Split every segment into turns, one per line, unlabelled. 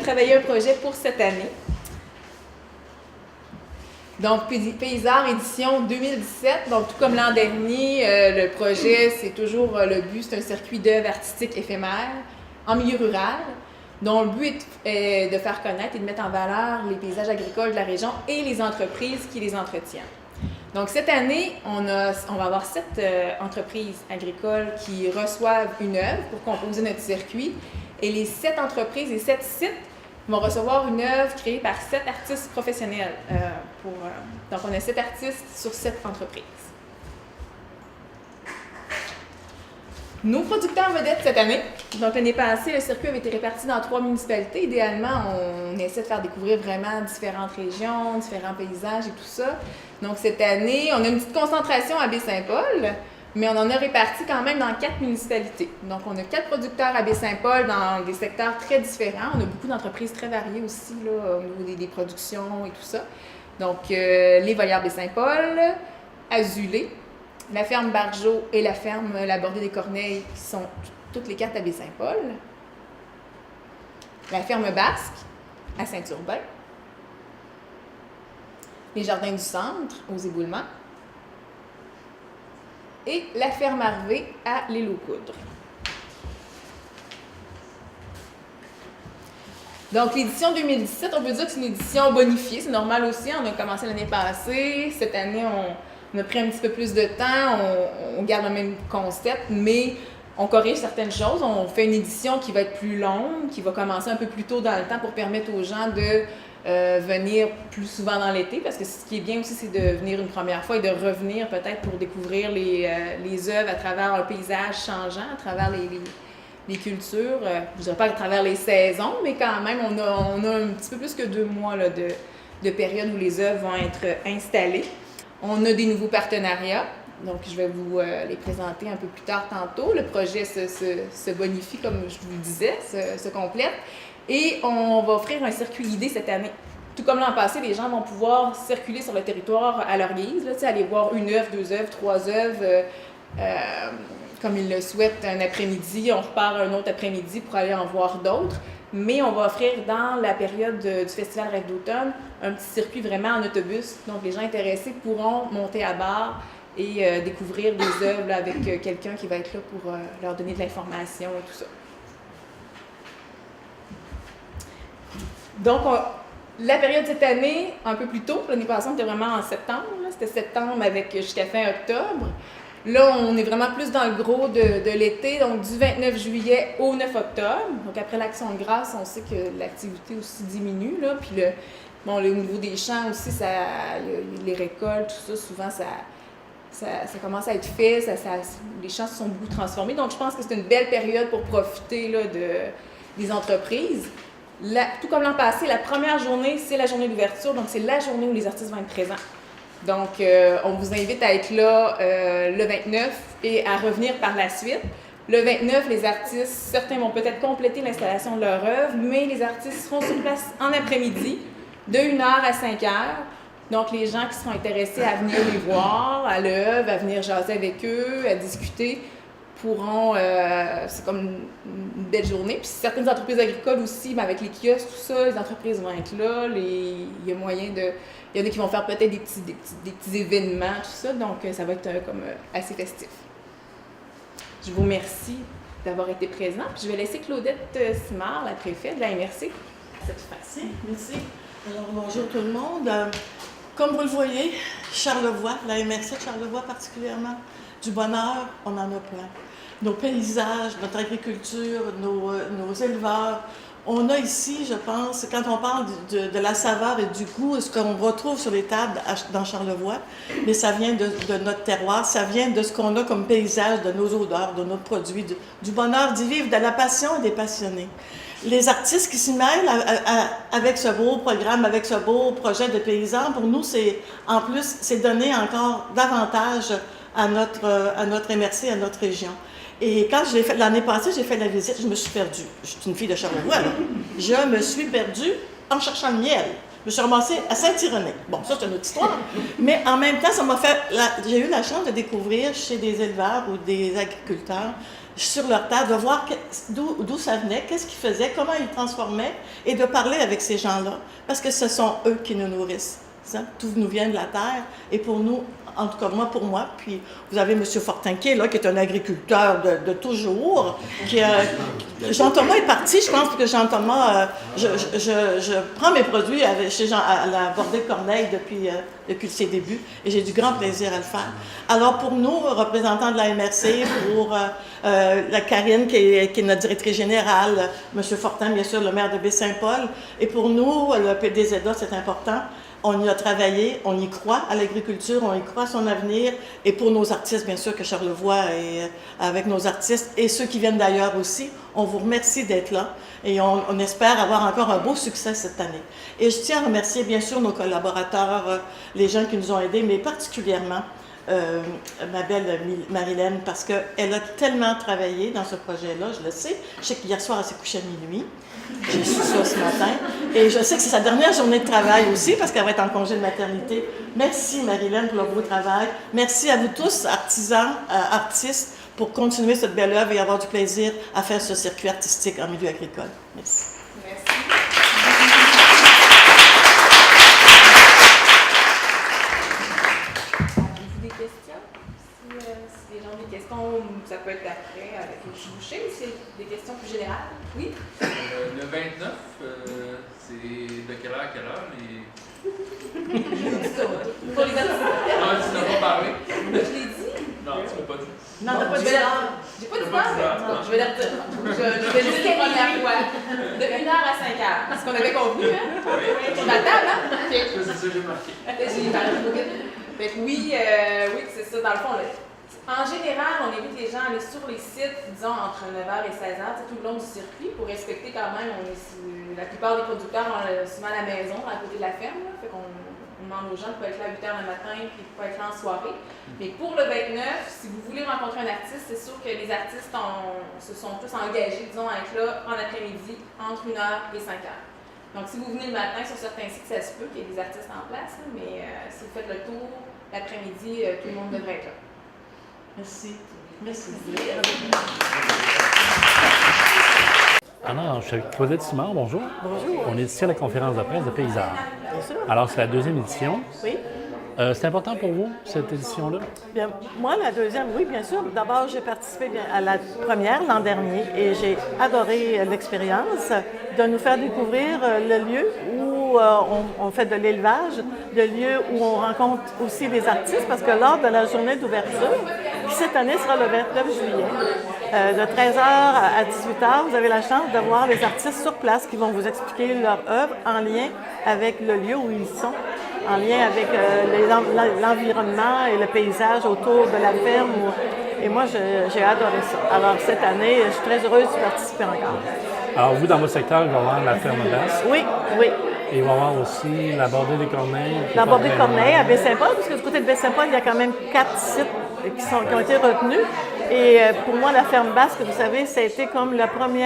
travaillé un projet pour cette année. Donc, Paysart édition 2017. Donc, tout comme l'an dernier, le projet, c'est toujours le but, c'est un circuit d'œuvres artistiques éphémères en milieu rural, dont le but est de faire connaître et de mettre en valeur les paysages agricoles de la région et les entreprises qui les entretiennent. Donc, cette année, on va avoir 7 entreprises agricoles qui reçoivent une œuvre pour composer notre circuit. Et les 7 entreprises et 7 sites vont recevoir une œuvre créée par 7 artistes professionnels. Donc, on a 7 artistes sur 7 entreprises. Nos producteurs vedettes cette année. Donc, l'année passée, le circuit avait été réparti dans 3 municipalités. Idéalement, on essaie de faire découvrir vraiment différentes régions, différents paysages et tout ça. Donc, cette année, on a une petite concentration à Baie-Saint-Paul, mais on en a réparti quand même dans 4 municipalités. Donc, on a 4 producteurs à Baie-Saint-Paul dans des secteurs très différents. On a beaucoup d'entreprises très variées aussi là, au niveau des productions et tout ça. Donc, les Volières Baie-Saint-Paul, Azulé, la ferme Bargeot et la ferme La Bordée des Corneilles, qui sont toutes les 4 à Baie-Saint-Paul. La ferme Basque à Saint-Urbain. Les Jardins du Centre aux Éboulements. Et la ferme Harvey à l'Île aux Coudres. Donc, l'édition 2017, on peut dire que c'est une édition bonifiée. C'est normal aussi, on a commencé l'année passée. Cette année, on a pris un petit peu plus de temps. On garde le même concept, mais on corrige certaines choses. On fait une édition qui va être plus longue, qui va commencer un peu plus tôt dans le temps pour permettre aux gens de venir plus souvent dans l'été, parce que ce qui est bien aussi, c'est de venir une première fois et de revenir peut-être pour découvrir les œuvres à travers un paysage changeant, à travers les cultures. Je ne dirais pas à travers les saisons, mais quand même, on a un petit peu plus que 2 mois là, de période où les œuvres vont être installées. On a des nouveaux partenariats, donc je vais vous les présenter un peu plus tard tantôt. Le projet se bonifie, comme je vous le disais, se complète. Et on va offrir un circuit guidé cette année. Tout comme l'an passé, les gens vont pouvoir circuler sur le territoire à leur guise, là, aller voir une œuvre, 2 œuvres, 3 œuvres, comme ils le souhaitent un après-midi. On repart un autre après-midi pour aller en voir d'autres. Mais on va offrir dans la période du Festival Rêve d'automne un petit circuit vraiment en autobus. Donc les gens intéressés pourront monter à bord et découvrir des œuvres là, avec quelqu'un qui va être là pour leur donner de l'information et tout ça. Donc, la période cette année, un peu plus tôt, l'année passée, on était vraiment en septembre. C'était septembre jusqu'à fin octobre. Là, on est vraiment plus dans le gros de l'été, donc du 29 juillet au 9 octobre. Donc, après l'Action de grâce, on sait que l'activité aussi diminue. Là. Puis, au niveau des champs aussi, les récoltes, tout ça, souvent, ça commence à être fait. Les champs se sont beaucoup transformés. Donc, je pense que c'est une belle période pour profiter là, des entreprises. Tout comme l'an passé, la première journée, c'est la journée d'ouverture, donc c'est la journée où les artistes vont être présents. Donc, on vous invite à être là le 29 et à revenir par la suite. Le 29, les artistes, certains vont peut-être compléter l'installation de leur œuvre, mais les artistes seront sur place en après-midi, de 1h à 5h. Donc, les gens qui seront intéressés à venir les voir à l'œuvre, à venir jaser avec eux, à discuter, pourront, c'est comme une belle journée. Puis certaines entreprises agricoles aussi, avec les kiosques, tout ça, les entreprises vont être là. Il y a moyen de... Il y en a qui vont faire peut-être des petits événements, tout ça. Donc, ça va être assez festif. Je vous remercie d'avoir été présent. Puis je vais laisser Claudette Simard, la préfète de la MRC.
C'est facile, merci. Alors, bonjour tout le monde. Comme vous le voyez, Charlevoix, la MRC de Charlevoix particulièrement, du bonheur, on en a plein. Nos paysages, notre agriculture, nos éleveurs. On a ici, je pense, quand on parle de la saveur et du goût, ce qu'on retrouve sur les tables dans Charlevoix, mais ça vient de notre terroir, ça vient de ce qu'on a comme paysage, de nos odeurs, de nos produits, du bonheur d'y vivre, de la passion et des passionnés. Les artistes qui s'y mêlent avec ce beau programme, avec ce beau projet de paysans, pour nous, en plus, c'est donner encore davantage à notre MRC, à notre région. Et quand je l'ai fait l'année passée, j'ai fait la visite, je me suis perdue. Je suis une fille de Charlevoix, là. Je me suis perdue en cherchant le miel. Je me suis ramassée à Saint-Irénée. Bon, ça, c'est une autre histoire. Mais en même temps, j'ai eu la chance de découvrir chez des éleveurs ou des agriculteurs sur leur terre, de voir d'où ça venait, qu'est-ce qu'ils faisaient, comment ils transformaient, et de parler avec ces gens-là, parce que ce sont eux qui nous nourrissent. Ça, tout nous vient de la terre, et pour nous, en tout cas pour moi, puis vous avez M. Fortin qui est là, qui est un agriculteur de toujours, Jean-Thomas est parti, je pense que Jean-Thomas, je prends mes produits chez Jean, à la Bordée de Corneille depuis ses débuts, et j'ai du grand plaisir à le faire. Alors pour nous, représentants de la MRC, pour la Karine qui est notre directrice générale, M. Fortin, bien sûr, le maire de Baie-Saint-Paul, et pour nous, le PDZA, c'est important. On y a travaillé, on y croit à l'agriculture, on y croit à son avenir. Et pour nos artistes, bien sûr que Charlevoix est avec nos artistes et ceux qui viennent d'ailleurs aussi, on vous remercie d'être là et on espère avoir encore un beau succès cette année. Et je tiens à remercier bien sûr nos collaborateurs, les gens qui nous ont aidés, mais particulièrement ma belle Marilène, parce qu'elle a tellement travaillé dans ce projet-là, je le sais. Je sais qu'hier soir, elle s'est couchée à minuit. J'ai su ça ce matin. Et je sais que c'est sa dernière journée de travail aussi, parce qu'elle va être en congé de maternité. Merci, Marilène, pour le beau travail. Merci à vous tous, artisans, artistes, pour continuer cette belle œuvre et avoir du plaisir à faire ce circuit artistique en milieu agricole. Merci.
Merci. Avez-vous des questions? Si les gens ont des questions, ça peut être après avec les bouchers, ou c'est des questions plus générales? Oui?
Le 29, c'est de quelle heure à quelle heure?
Pour les artistes.
Non, tu n'as pas parlé.
Je l'ai dit.
Non, tu ne l'as pas dit.
Non, t'as pas dit
J'ai pas dit ça. Je vais le dire. Je vais juste la première fois. De 1h à 5h. C'est ce qu'on avait convenu, hein?
Oui.
Sur la table, hein?
C'est ça que j'ai marqué.
J'ai parlé trop vite. Fait que oui, c'est ça. Dans le fond, en général, on invite les gens à aller sur les sites, disons, entre 9h et 16h, tout le long du circuit, pour respecter quand même, la plupart des producteurs ont souvent la maison à côté de la ferme, là, fait qu'on demande aux gens de pas être là à 8h le matin et de pas être là en soirée. Mais pour le 29, si vous voulez rencontrer un artiste, c'est sûr que les artistes se sont tous engagés, disons, à être là en après-midi, entre 1h et 5h. Donc si vous venez le matin, sur certains sites, ça se peut qu'il y ait des artistes en place, hein, mais si vous faites le tour l'après-midi, tout le monde devrait être là.
Merci. Merci.
Alors, je suis avec Claudette Simard, bonjour.
Bonjour.
On est ici à la conférence de presse de Paysard.
Bien sûr.
Alors, c'est la deuxième édition.
Oui.
C'est important pour vous, cette édition-là?
Bien, moi, la deuxième, oui, bien sûr. D'abord, j'ai participé à la première l'an dernier et j'ai adoré l'expérience de nous faire découvrir le lieu où on fait de l'élevage, le lieu où on rencontre aussi les artistes, parce que lors de la journée d'ouverture, qui cette année sera le 29 juillet, de 13h à 18h, vous avez la chance de voir les artistes sur place qui vont vous expliquer leur œuvre en lien avec le lieu où ils sont, en lien avec l'environnement et le paysage autour de la ferme. Et moi, j'ai adoré ça. Alors, cette année, je suis très heureuse de participer encore.
Alors, vous, dans votre secteur, il va y avoir la ferme basse.
Oui, oui.
Et il va y avoir aussi la Bordée des Corneilles.
La Bordée de Corneille à Baie-Saint-Paul, parce que du côté de Baie-Saint-Paul, il y a quand même 4 sites qui ont été retenus. Et pour moi, la ferme basse, que vous savez, ça a été comme le premier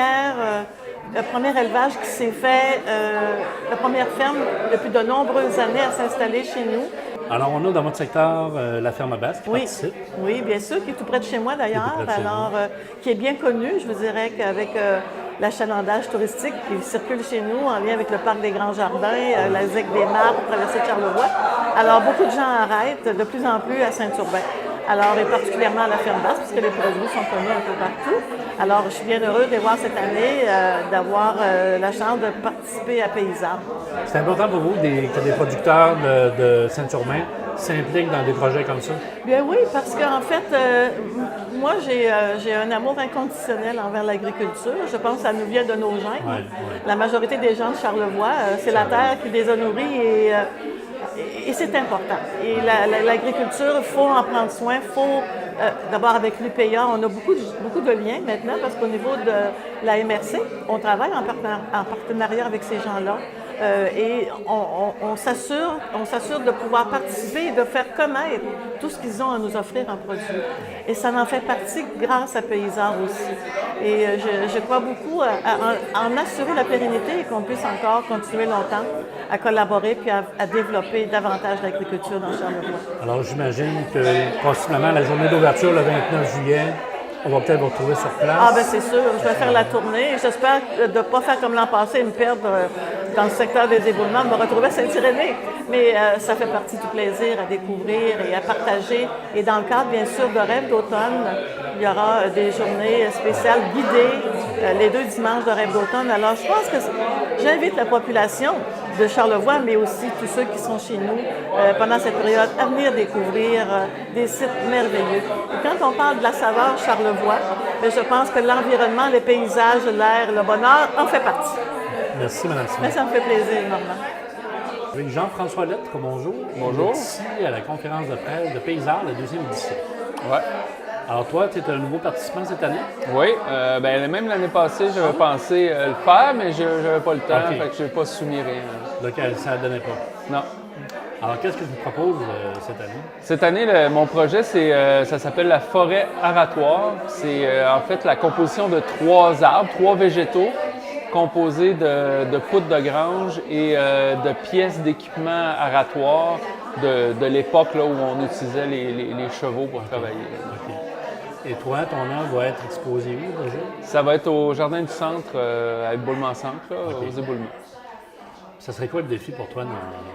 élevage qui s'est fait, la première ferme depuis de nombreuses années à s'installer chez nous.
Alors, on a dans votre secteur la ferme basse qui participe.
Oui, bien sûr, qui est tout près de chez moi d'ailleurs. Alors, qui est bien connue, je vous dirais qu'avec l'achalandage touristique qui circule chez nous en lien avec le parc des Grands Jardins, la ZEC des Mares, pour traverser de Charlevoix. Alors, beaucoup de gens arrêtent de plus en plus à Saint-Urbain. Alors, et particulièrement à la ferme basse, puisque les produits sont connus un peu partout. Alors, je suis bien heureuse de voir cette année, d'avoir la chance de participer à Paysard.
C'est important pour vous que des producteurs de Saint-Urbain s'impliquent dans des projets comme ça?
Bien oui, parce qu'en fait, moi, j'ai un amour inconditionnel envers l'agriculture. Je pense que ça nous vient de nos gènes.
Ouais.
La majorité des gens de Charlevoix, c'est la terre qui les a nourris et c'est important. Et l'agriculture, il faut en prendre soin. Il faut, d'abord avec l'UPA, on a beaucoup de liens maintenant parce qu'au niveau de la MRC, on travaille en partenariat avec ces gens-là. Et on s'assure de pouvoir participer et de faire connaître tout ce qu'ils ont à nous offrir en produit. Et ça en fait partie grâce à Paysard aussi. Et je crois beaucoup en assurer la pérennité et qu'on puisse encore continuer longtemps à collaborer puis à développer davantage l'agriculture dans Charlevoix.
Alors, j'imagine que possiblement la journée d'ouverture, le 29 juillet, On va peut-être vous retrouver sur place.
Ah, ben c'est sûr, je vais faire la tournée. J'espère de ne pas faire comme l'an passé et me perdre dans le secteur des éboulements, de me retrouver à Saint-Irénée. Mais ça fait partie du plaisir à découvrir et à partager. Et dans le cadre, bien sûr, de Rêve d'automne, il y aura des journées spéciales guidées les 2 dimanches de Rêve d'automne. Alors, je pense que j'invite la population de Charlevoix, mais aussi tous ceux qui sont chez nous pendant cette période à venir découvrir des sites merveilleux. Et quand on parle de la saveur Charlevoix, bien, je pense que l'environnement, les paysages, l'air, le bonheur en fait partie.
Merci, Mme Simon.
Mais ça me fait plaisir, Normand.
Avec Jean-François Lettre, bonjour.
Bonjour.
On est ici à la conférence de presse de Paysart, la 2e édition.
Ouais.
Alors toi, tu es un nouveau participant cette année?
Oui, même l'année passée, j'avais pensé le faire, mais je n'avais pas le temps,
OK.
fait que je n'ai pas soumis rien.
Donc, ça ne donnait pas.
Non.
Alors, qu'est-ce que tu proposes cette année?
Cette année, mon projet, ça s'appelle la forêt aratoire. C'est en fait la composition de 3 arbres, 3 végétaux, composés de poutres de grange et de pièces d'équipement aratoire de l'époque là, où on utilisait les chevaux pour travailler.
OK. Et toi, ton œuvre va être exposée où déjà?
Ça va être au Jardin du Centre, à Éboulement-Centre, là,
OK.
aux éboulements.
Ça serait quoi le défi pour toi dans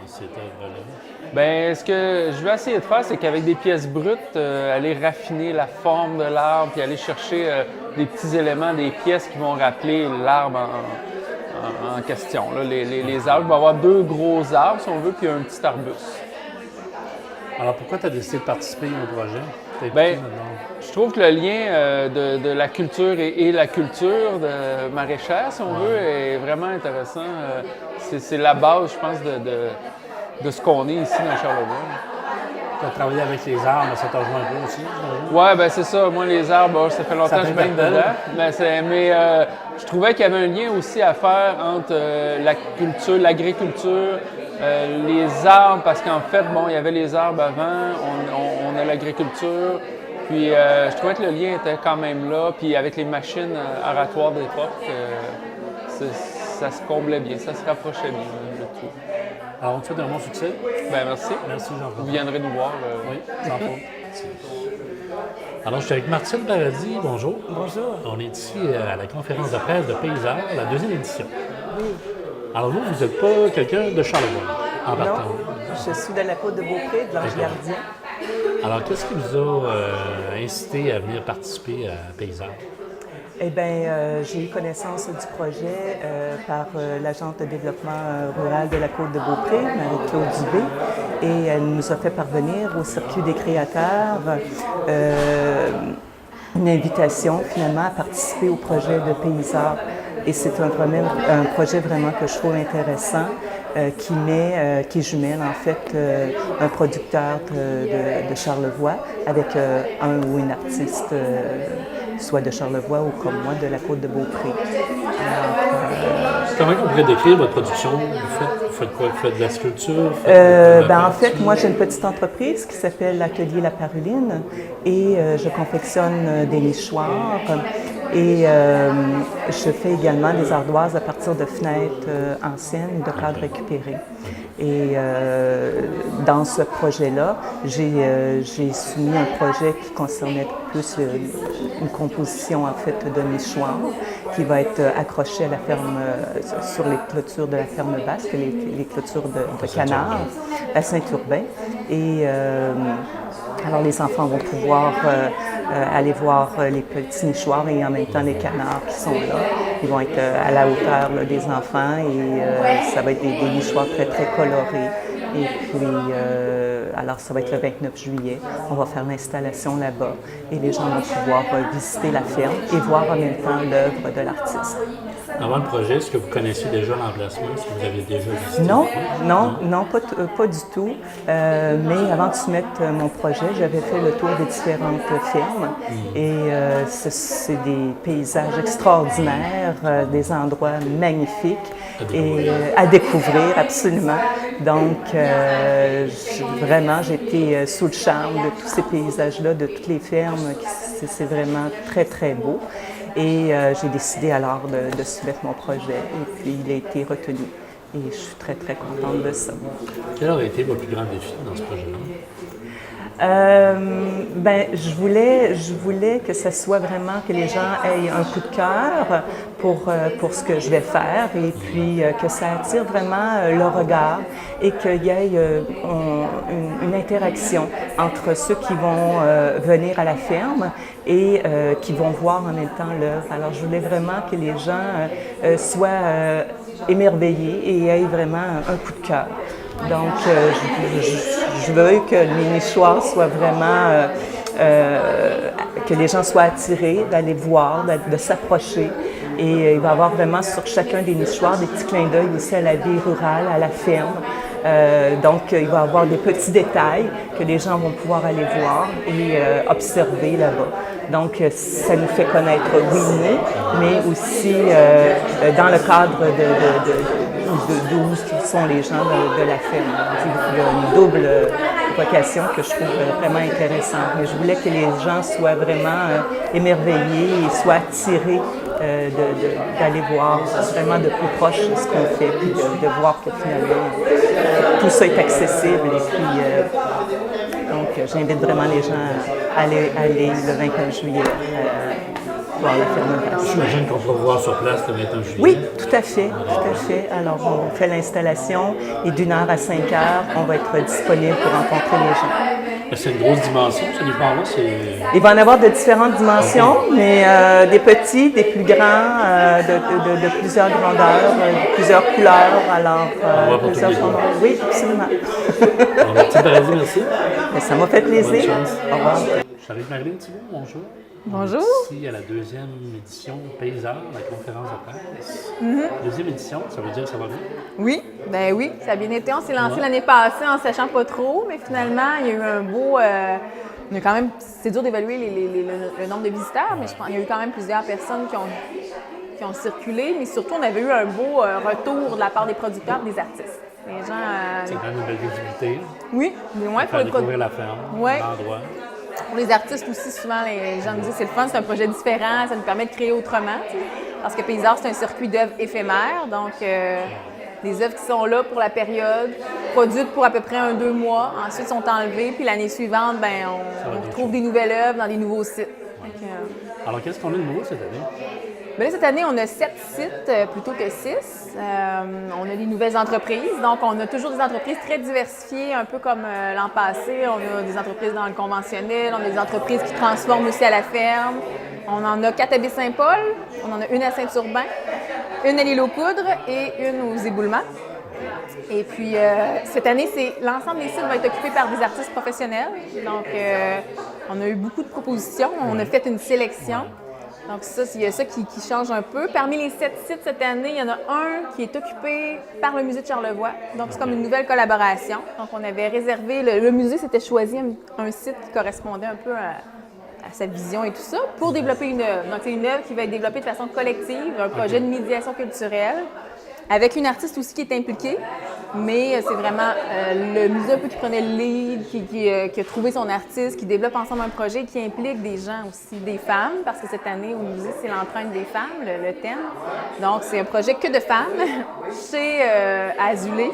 cette œuvre-là?
Bien, ce que je vais essayer de faire, c'est qu'avec des pièces brutes, aller raffiner la forme de l'arbre, puis aller chercher des petits éléments, des pièces qui vont rappeler l'arbre en question. Là, les arbres, il va y avoir 2 gros arbres, si on veut, puis un petit arbuste.
Alors, pourquoi tu as décidé de participer au projet?
Bien, je trouve que le lien de la culture et la culture de maraîchère, si on veut, est vraiment intéressant. C'est la base, je pense, de ce qu'on est ici dans Charlevoix.
Tu as travaillé avec les arbres, ça t'a rejoint un peu aussi?
Oui, bien c'est ça. Moi, les arbres, ça fait longtemps que je baigne dedans. Mais je trouvais qu'il y avait un lien aussi à faire entre la culture, l'agriculture, les arbres, parce qu'en fait, bon, il y avait les arbres avant, on a l'agriculture, puis je trouvais que le lien était quand même là, puis avec les machines aratoires d'époque, ça se comblait bien, ça se rapprochait bien, je trouve.
Alors, on te souhaite un bon succès.
Bien, merci.
Merci, Jean-François.
Vous viendrez nous voir.
Oui, sans faute. Alors, je suis avec Martine Paradis. Bonjour.
Bonjour.
On est ici à la conférence de presse de Paysart, la 2e édition.
Oui.
Alors, vous n'êtes pas quelqu'un de Charlevoix, en partant.
Non, je suis de la Côte de Beaupré, de l'Ange-Gardien.
Alors, qu'est-ce qui vous a incité à venir participer à Paysart?
Eh bien, j'ai eu connaissance du projet par l'agente de développement rural de la Côte de Beaupré, Marie-Claude Dubé, et elle nous a fait parvenir au Circuit des créateurs une invitation finalement à participer au projet de Paysart. Et c'est un projet vraiment que je trouve intéressant, qui jumelle en fait un producteur de Charlevoix avec un ou une artiste soit de Charlevoix ou comme moi de la Côte de Beaupré.
Comment vous pourriez décrire votre production? Vous faites quoi? Vous faites de la sculpture?
En fait, moi j'ai une petite entreprise qui s'appelle l'Atelier La Paruline et je confectionne des nichoirs. Et je fais également des ardoises à partir de fenêtres anciennes ou de cadres récupérés. Et dans ce projet-là, j'ai soumis un projet qui concernait plus une composition en fait de nichoirs qui va être accroché à la ferme, sur les clôtures de la ferme basque, les clôtures de canards, à Saint-Urbain. Et alors les enfants vont pouvoir aller voir les petits nichoirs et en même temps les canards qui sont là. Ils vont être à la hauteur là, des enfants et ça va être des nichoirs très, très colorés. Et puis, alors ça va être le 29 juillet. On va faire l'installation là-bas et les gens vont pouvoir visiter la ferme et voir en même temps l'œuvre de l'artiste.
Avant le projet, est-ce que vous connaissiez déjà l'emplacement? Est-ce que vous avez déjà visité?
Non, pas du tout. Mais avant de soumettre mon projet, j'avais fait le tour des différentes fermes et c'est des paysages extraordinaires, des endroits magnifiques et à découvrir absolument. Donc, vraiment, j'étais sous le charme de tous ces paysages-là, de toutes les fermes. C'est vraiment très, très beau. Et j'ai décidé alors de soumettre mon projet et puis il a été retenu. Et je suis très, très contente de ça.
Quel aurait été votre plus grand défi dans ce projet-là?
Je voulais que ce soit vraiment que les gens aient un coup de cœur pour ce que je vais faire et puis que ça attire vraiment leur regard et qu'il y ait une interaction entre ceux qui vont venir à la ferme et qui vont voir en même temps l'œuvre. Alors, je voulais vraiment que les gens soient émerveillés et aient vraiment un coup de cœur. Donc, je veux que le nichoir soit vraiment, que les gens soient attirés d'aller voir, de s'approcher. Et il va y avoir vraiment sur chacun des nichoirs des petits clins d'œil aussi à la vie rurale, à la ferme. Donc, il va y avoir des petits détails que les gens vont pouvoir aller voir et observer là-bas. Donc, ça nous fait connaître, oui, nous, mais aussi dans le cadre d'où sont les gens de la ferme. Il y a une double vocation que je trouve vraiment intéressante. Mais je voulais que les gens soient vraiment émerveillés et soient attirés d'aller voir vraiment de plus proche ce qu'on fait, puis de voir que finalement tout ça est accessible. Et puis, donc, j'invite vraiment les gens à aller le 21 juillet voir la ferme.
J'imagine qu'on va voir sur place le 21 juillet.
Oui, tout à fait, tout à fait. Alors, on fait l'installation et d'1 heure à 5 heures, on va être disponible pour rencontrer les gens.
C'est une grosse dimension, ce nichoir-là.
Il va y en avoir de différentes dimensions, mais des petits, des plus grands, de plusieurs grandeurs, de plusieurs couleurs. Alors, plusieurs formes. Oui, absolument.
Merci.
Mais ça m'a fait plaisir. Au revoir.
J'arrive Marilyn Thibault, bonjour.
Bonjour.
Ici à la deuxième édition Paysard, la conférence de presse. Deuxième édition, ça veut dire que ça va bien?
Oui, ben oui, ça a bien été. On s'est lancé l'année passée en sachant pas trop, mais finalement, il y a eu un beau... il y a quand même, c'est dur d'évaluer le nombre de visiteurs, mais je pense qu'il y a eu quand même plusieurs personnes qui ont circulé, mais surtout, on avait eu un beau retour de la part des producteurs et des artistes. Les gens...
C'est quand même une belle visibilité.
Oui, mais moins pour
les
les
découvrir la ferme, l'endroit.
Pour les artistes aussi, souvent, les gens me disent c'est le fun, c'est un projet différent, ça nous permet de créer autrement. Parce que Paysard, c'est un circuit d'œuvres éphémères. Donc, des œuvres qui sont là pour la période, produites pour à peu près 1-2 mois, ensuite sont enlevées, puis l'année suivante, on retrouve des nouvelles œuvres dans des nouveaux sites. Donc,
alors, qu'est-ce qu'on a de nouveau cette année?
Bien, cette année, on a 7 sites plutôt que 6. On a des nouvelles entreprises. Donc, on a toujours des entreprises très diversifiées, un peu comme l'an passé. On a des entreprises dans le conventionnel, on a des entreprises qui transforment aussi à la ferme. On en a 4 à Baie-Saint-Paul, on en a une à Saint-Urbain, une à l'île aux Coudres et une aux Éboulements. Et puis, cette année, l'ensemble des sites va être occupé par des artistes professionnels. Donc, on a eu beaucoup de propositions. On a fait une sélection. Donc, il y a ça qui change un peu. Parmi les 7 sites cette année, il y en a un qui est occupé par le musée de Charlevoix. Donc, c'est comme une nouvelle collaboration. Donc, on avait réservé, le musée s'était choisi un site qui correspondait un peu à sa vision et tout ça, pour développer une œuvre. Donc, c'est une œuvre qui va être développée de façon collective, un projet de médiation culturelle, avec une artiste aussi qui est impliquée. Mais c'est vraiment le musée un peu qui prenait le lead, qui a trouvé son artiste, qui développe ensemble un projet qui implique des gens aussi, des femmes, parce que cette année au musée, c'est l'empreinte des femmes, le thème. Donc, c'est un projet que de femmes chez Azulé,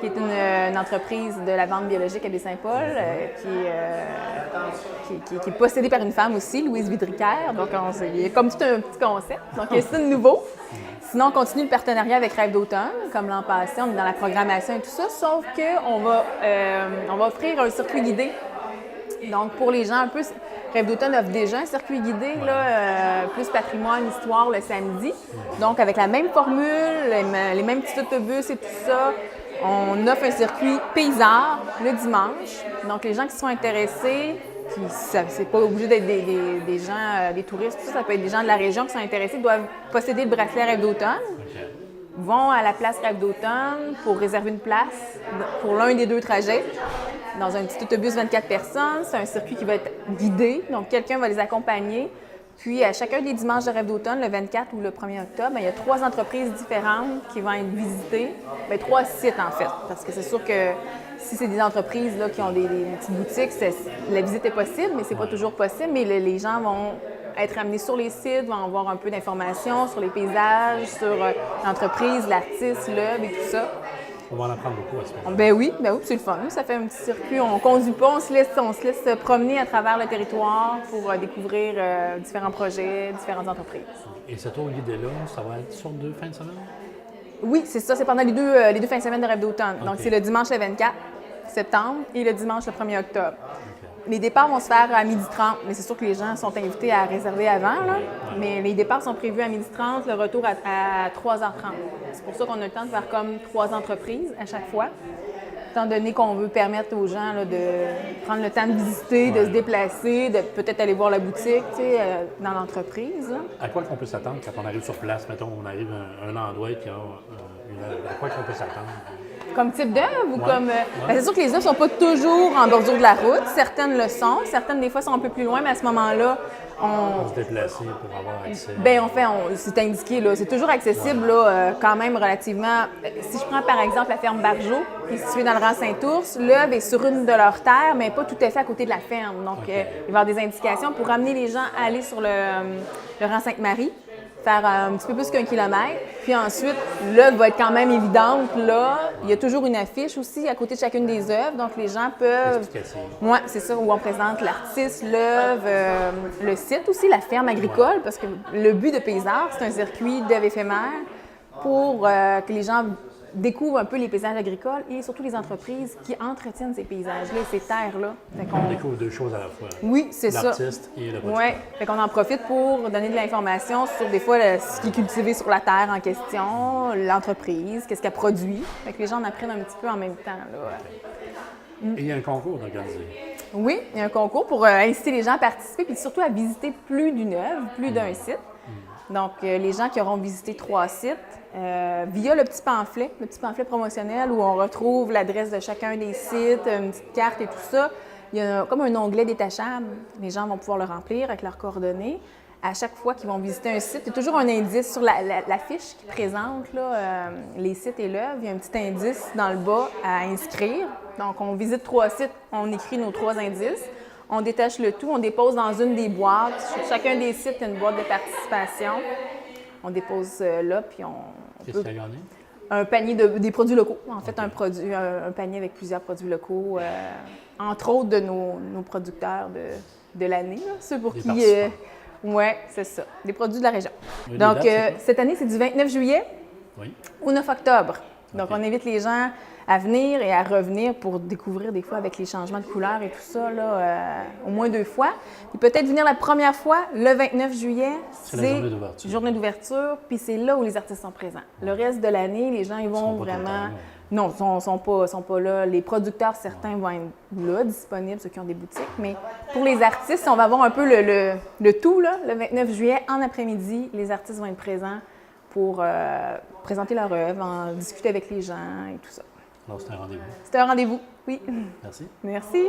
qui est une entreprise de la vente biologique à Baie-Saint-Paul, qui est possédée par une femme aussi, Louise Vidricaire. Donc, il y a comme tout un petit concept. Donc, il y a ça de nouveau. Sinon, on continue le partenariat avec Rêve d'automne, comme l'an passé, on est dans la programmation et tout ça, sauf qu'on va offrir un circuit guidé. Donc, pour les gens un peu, Rêve d'automne offre déjà un circuit guidé, là, plus patrimoine, histoire le samedi. Donc, avec la même formule, les mêmes petits autobus et tout ça, on offre un circuit Paysard le dimanche. Donc, les gens qui sont intéressés, c'est pas obligé d'être des gens, des touristes, tout ça peut être des gens de la région qui sont intéressés, doivent posséder le bracelet Rêve d'automne, vont à la place Rêve d'automne pour réserver une place pour l'un des 2 trajets, dans un petit autobus 24 personnes. C'est un circuit qui va être guidé, donc quelqu'un va les accompagner. Puis, à chacun des dimanches de Rêve d'automne, le 24 ou le 1er octobre, il y a 3 entreprises différentes qui vont être visitées. 3 sites, en fait, parce que c'est sûr que si c'est des entreprises là, qui ont des petites boutiques, la visite est possible, mais c'est pas toujours possible. Mais les gens vont être amenés sur les sites, vont avoir un peu d'informations sur les paysages, sur l'entreprise, l'artiste, l'œuvre et tout ça.
On va en apprendre beaucoup à ce moment-là.
Ben oui, c'est le fun. Ça fait un petit circuit. On conduit pas, on se laisse promener à travers le territoire pour découvrir différents projets, différentes entreprises.
Et cette autre idée-là, ça va être sur 2 fins de semaine?
Oui, c'est ça. C'est pendant les deux fins de semaine de Rêve d'automne. Donc, c'est le dimanche le 24 septembre et le dimanche le 1er octobre. Les départs vont se faire à 12h30, mais c'est sûr que les gens sont invités à réserver avant. Là. Mais les départs sont prévus à 12h30, le retour à 3h30. C'est pour ça qu'on a le temps de faire comme 3 entreprises à chaque fois, étant donné qu'on veut permettre aux gens là, de prendre le temps de visiter, de se déplacer, de peut-être aller voir la boutique dans l'entreprise. Là.
À quoi qu'on peut s'attendre quand on arrive sur place? Mettons, on arrive à un endroit qui a une œuvre. À quoi qu'on peut s'attendre?
Comme type d'œuvre ou comme. Ben, c'est sûr que les œuvres ne sont pas toujours en bordure de la route. Certaines le sont. Certaines, des fois, sont un peu plus loin, mais à ce moment-là,
On va se déplacer pour avoir accès.
Bien, c'est indiqué, là. C'est toujours accessible, là, quand même relativement. Si je prends par exemple la ferme Barjot, qui est située dans le rang Saint-Ours, l'œuvre est sur une de leurs terres, mais pas tout à fait à côté de la ferme. Donc, il va y avoir des indications pour amener les gens à aller sur le rang Sainte-Marie, faire un petit peu plus qu'1 kilomètre. Puis ensuite, l'œuvre va être quand même évidente, là. Il y a toujours une affiche aussi à côté de chacune des œuvres, donc les gens peuvent... Oui, c'est ça, où on présente l'artiste, l'œuvre, le site aussi, la ferme agricole, parce que le but de Paysarts, c'est un circuit d'œuvres éphémères pour que les gens découvrent un peu les paysages agricoles et surtout les entreprises qui entretiennent ces paysages-là et ces terres-là.
On découvre 2 choses à la fois.
Oui, c'est ça.
L'artiste et le producteur.
Oui, fait qu'on en profite pour donner de l'information sur des fois ce qui est cultivé sur la terre en question, l'entreprise, qu'est-ce qu'elle produit. Fait que les gens en apprennent un petit peu en même temps. Là.
Et il y a un concours d'organiser.
Oui, il y a un concours pour inciter les gens à participer puis surtout à visiter plus d'une œuvre, plus d'un site. Donc, les gens qui auront visité 3 sites, via le petit pamphlet promotionnel où on retrouve l'adresse de chacun des sites, une petite carte et tout ça, il y a comme un onglet détachable. Les gens vont pouvoir le remplir avec leurs coordonnées. À chaque fois qu'ils vont visiter un site, il y a toujours un indice sur la fiche qui présente là, les sites et l'œuvre. Il y a un petit indice dans le bas à inscrire. Donc, on visite 3 sites, on écrit nos 3 indices. On détache le tout, on dépose dans une des boîtes. Sur chacun des sites, il y a une boîte de participation. On dépose là, puis
Qu'est-ce qu'il y a gagné?
Un panier des produits locaux. En fait, un panier avec plusieurs produits locaux, entre autres de nos producteurs de l'année, là, ceux pour qui... Oui, c'est ça. Des produits de la région.
Oui,
donc,
dates,
cette année, c'est du 29 juillet au 9 octobre. Donc, on invite les gens à venir et à revenir pour découvrir des fois avec les changements de couleurs et tout ça, là, au moins 2 fois. Puis peut-être venir la première fois, le 29 juillet,
c'est la journée d'ouverture.
Journée d'ouverture, puis c'est là où les artistes sont présents. Le reste de l'année, les gens, ils vont vraiment... Non, ils sont pas là. Les producteurs, certains vont être là, disponibles, ceux qui ont des boutiques. Mais pour les artistes, on va avoir un peu le tout, là, le 29 juillet, en après-midi, les artistes vont être présents pour présenter leur œuvre, en discuter avec les gens et tout ça.
Alors, c'est un rendez-vous.
C'est un rendez-vous, oui.
Merci.
Merci.